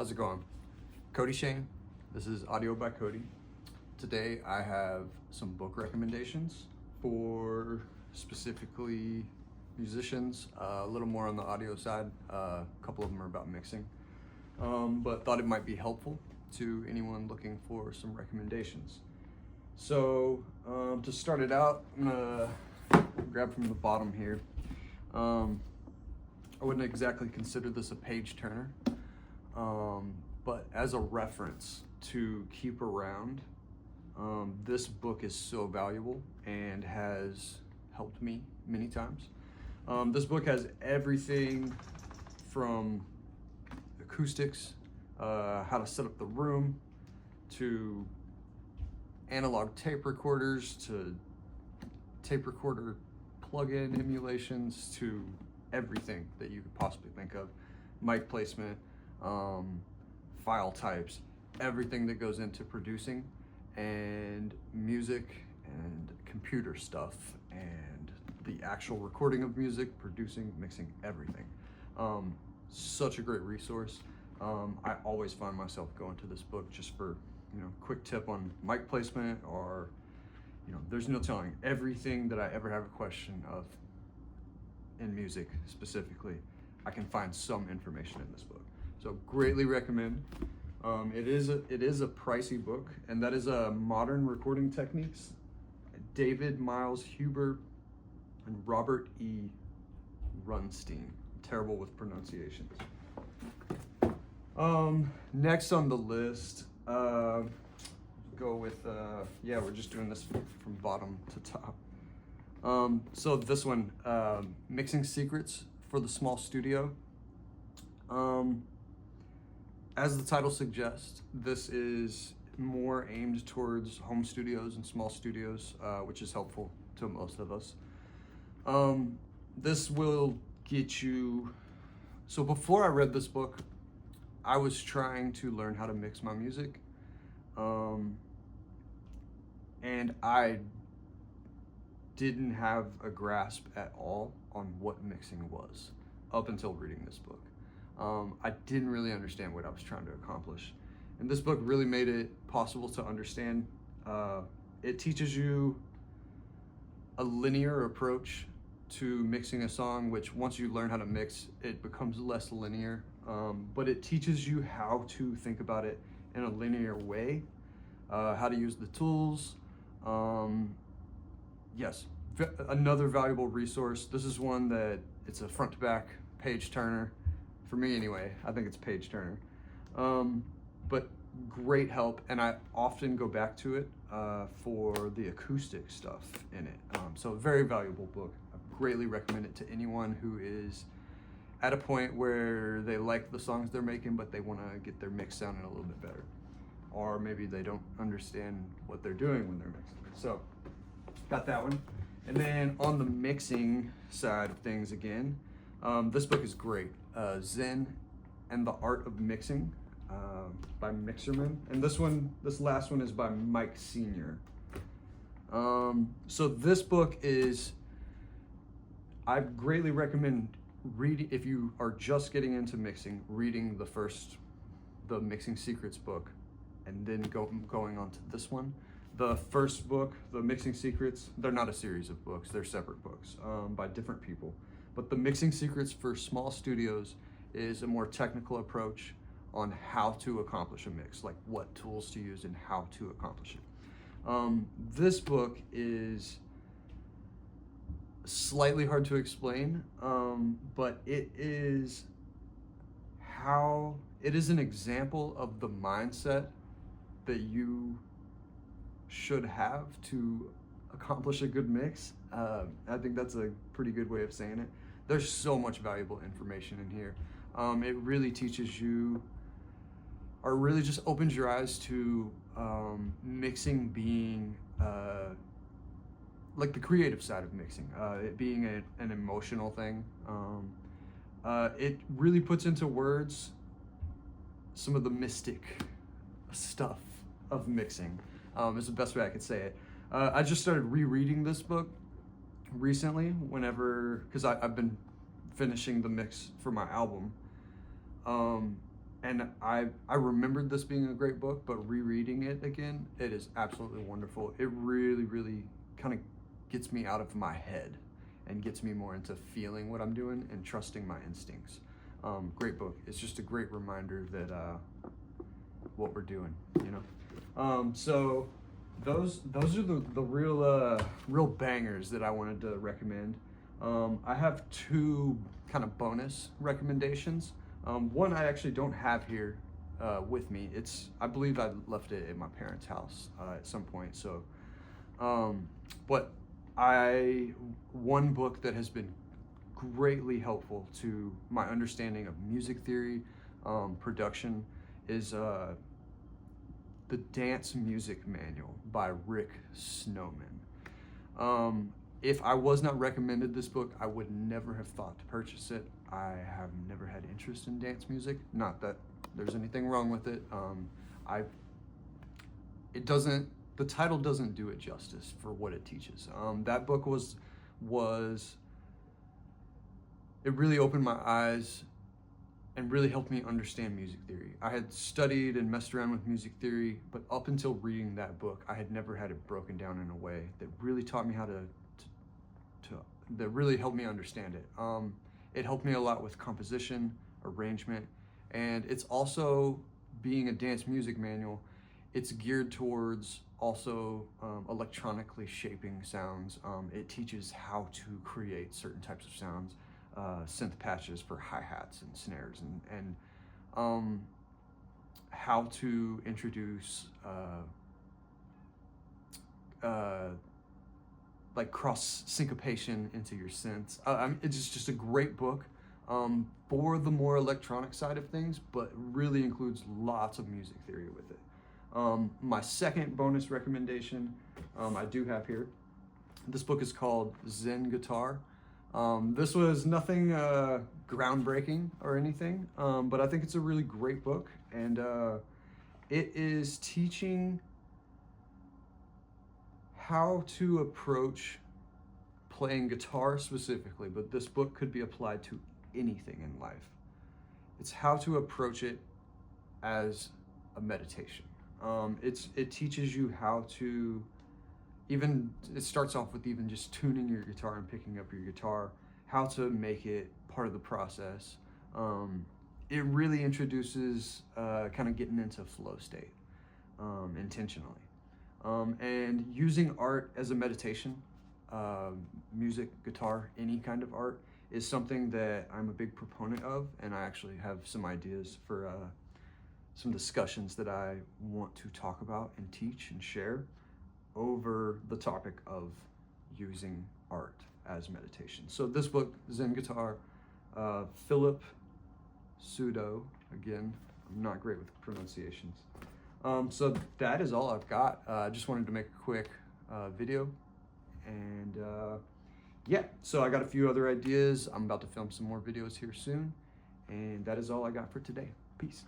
How's it going? Cody Shane. This is Audio by Cody. Today I have some book recommendations for specifically musicians, a little more on the audio side. A couple of them are about mixing, but thought it might be helpful to anyone looking for some recommendations. So to start it out, I'm gonna grab from the bottom here. I wouldn't exactly consider this a page turner, but as a reference to keep around, this book is so valuable and has helped me many times. This book has everything from acoustics, how to set up the room, to analog tape recorders, to tape recorder plug-in emulations, to everything that you could possibly think of, mic placement, file types, everything that goes into producing and music and computer stuff and the actual recording of music, producing, mixing, everything. Such a great resource. I always find myself going to this book just for, quick tip on mic placement, or, there's no telling. Everything that I ever have a question of in music specifically, I can find some information in this book. So greatly recommend. It is a pricey book, and that is Modern Recording Techniques, David Miles Huber and Robert E. Runstein. Terrible with pronunciations. Next on the list, go with we're just doing this from bottom to top. So this one, Mixing Secrets for the Small Studio. As the title suggests, this is more aimed towards home studios and small studios, which is helpful to most of us. This will get you, so before I read this book, I was trying to learn how to mix my music, and I didn't have a grasp at all on what mixing was up until reading this book. I didn't really understand what I was trying to accomplish, and this book really made it possible to understand. It teaches you a linear approach to mixing a song, which once you learn how to mix, it becomes less linear, but it teaches you how to think about it in a linear way, how to use the tools. Yes, another valuable resource. This is one that it's a front to back page turner. For me anyway, I think it's page turner. But great help, and I often go back to it for the acoustic stuff in it. So a very valuable book. I greatly recommend it to anyone who is at a point where they like the songs they're making, but they want to get their mix sounding a little bit better. Or maybe they don't understand what they're doing when they're mixing. So, got that one. And then on the mixing side of things again, this book is great. Zen and the Art of Mixing by Mixerman. And this last one is by Mike Sr. So this book I greatly recommend reading, if you are just getting into mixing, reading the Mixing Secrets book, and then going on to this one. The first book, the Mixing Secrets, they're not a series of books, they're separate books by different people. But the Mixing Secrets for Small Studios is a more technical approach on how to accomplish a mix, like what tools to use and how to accomplish it. This book is slightly hard to explain, but it is an example of the mindset that you should have to accomplish a good mix. I think that's a pretty good way of saying it. There's so much valuable information in here. It really teaches you, or really just opens your eyes to mixing being like the creative side of mixing, it being an emotional thing. It really puts into words some of the mystic stuff of mixing, is the best way I could say it. I just started rereading this book recently because I've been finishing the mix for my album. and I remembered this being a great book, but rereading it again, it is absolutely wonderful. It really, really kind of gets me out of my head and gets me more into feeling what I'm doing and trusting my instincts. Great book. It's just a great reminder that what we're doing, you know. So those are the real bangers that I wanted to recommend. I have two kind of bonus recommendations. One I actually don't have here with me. I believe I left it at my parents' house at some point. So, but one book that has been greatly helpful to my understanding of music theory, production, is the Dance Music Manual by Rick Snoman. If I was not recommended this book, I would never have thought to purchase it. I have never had interest in dance music. Not that there's anything wrong with it. The title doesn't do it justice for what it teaches. That book it really opened my eyes and really helped me understand music theory. I had studied and messed around with music theory, but up until reading that book, I had never had it broken down in a way that really taught me how that really helped me understand it. It helped me a lot with composition, arrangement, and it's also, being a dance music manual, it's geared towards also electronically shaping sounds. It teaches how to create certain types of sounds, synth patches for hi-hats and snares, and how to introduce like cross syncopation into your synths. It's just a great book for the more electronic side of things, but really includes lots of music theory with it. My second bonus recommendation I do have here. This book is called Zen Guitar. This was nothing groundbreaking or anything, but I think it's a really great book, and it is teaching how to approach playing guitar specifically, but this book could be applied to anything in life. It's how to approach it as a meditation. It teaches you how to it starts off with even just tuning your guitar and picking up your guitar, how to make it part of the process. It really introduces kind of getting into flow state intentionally. And using art as a meditation, music, guitar, any kind of art, is something that I'm a big proponent of, and I actually have some ideas for some discussions that I want to talk about and teach and share over the topic of using art as meditation. So this book, Zen Guitar, Philip Sudo, again, I'm not great with pronunciations. So that is all I've got. I just wanted to make a quick video, and yeah, so I got a few other ideas. I'm about to film some more videos here soon, and that is all I got for today. Peace.